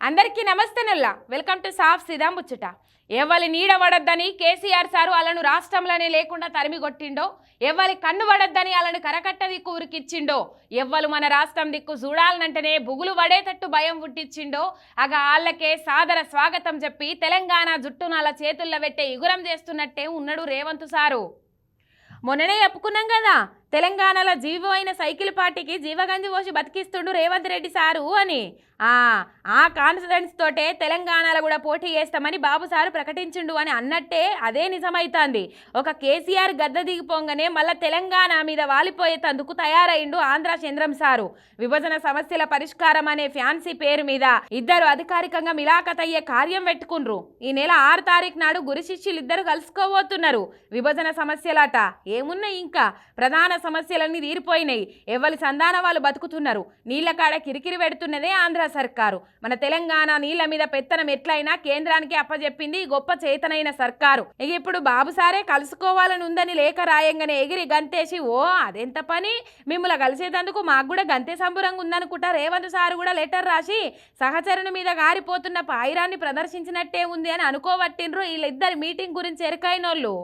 అందరికీ నమస్తే నల్లా వెల్కమ్ టు సాఫ్ సీదా ముచ్చట. ఎవరి నీడ పడద్దని కేసీఆర్ సారు వాళ్ళను రాష్ట్రంలోనే లేకుండా తరిమి కొట్టిండో, ఎవరి కన్ను పడద్దని వాళ్ళను కరకట్ట దిక్కు ఉరికిచ్చిండో, ఎవ్వరు మన రాష్ట్రం దిక్కు చూడాలనంటేనే బుగులు పడేటట్టు భయం పుట్టించిండో అగ వాళ్ళకే సాదర స్వాగతం చెప్పి తెలంగాణ జుట్టునాల చేతుల్లో పెట్టే ఇగురం చేస్తున్నట్టే ఉన్నాడు రేవంత్ సారు. మొన్ననే చెప్పుకున్నాం కదా, తెలంగాణలో జీవో అయిన సైకిల్ పార్టీకి జీవగంజి పోసి బతికిస్తుండు రేవంత్ రెడ్డి సారు అని. ఆ కాన్ఫిడెన్స్ తోటే తెలంగాణలో కూడా పోటీ చేస్తామని బాబు సారు ప్రకటించిండు అని అన్నట్టే అదే నిజమైతుంది. ఒక కేసీఆర్ గద్ద దిగిపోగానే మళ్ళా తెలంగాణ మీద వాలిపోయేందుకు తయారైండు ఆంధ్ర చంద్రం సారు. విభజన సమస్యల పరిష్కారం అనే ఫ్యాన్సీ పేరు మీద ఇద్దరు అధికారికంగా మిలాఖతయ్యే కార్యం పెట్టుకుండ్రు. ఈ నెల 6 తారీఖు నాడు గురు శిష్యులు ఇద్దరు కలుసుకోబోతున్నారు. విభజన సమస్యలట ఏమున్నాయి, ఇంకా ప్రధాన సమస్యలన్నీ తీరిపోయినాయి. ఎవరి సంధాన వాళ్ళు బతుకుతున్నారు. నీళ్ల కాడ కిరికిరి పెడుతున్నదే ఆంధ్ర సర్కారు. మన తెలంగాణ నీళ్ల మీద పెత్తనం ఎట్లయినా కేంద్రానికి అప్పచెప్పింది గొప్ప చేతనైన సర్కారు. ఇక ఇప్పుడు బాబు సారే కలుసుకోవాలని ఉందని లేఖ రాయంగానే ఎగిరి గంతేసి ఓ అదెంత పని, మిమ్మల్ని కలిసేందుకు మాకు కూడా గంతే సంబురంగా ఉందనుకుంటా రేవంత్ సారు కూడా లెటర్ రాసి సహచరుని మీద గారిపోతున్న పాయిరాన్ని ప్రదర్శించినట్టే ఉంది అని అనుకోబట్టిండ్రు వీళ్ళిద్దరి మీటింగ్ గురించి ఎరకైనోళ్ళు.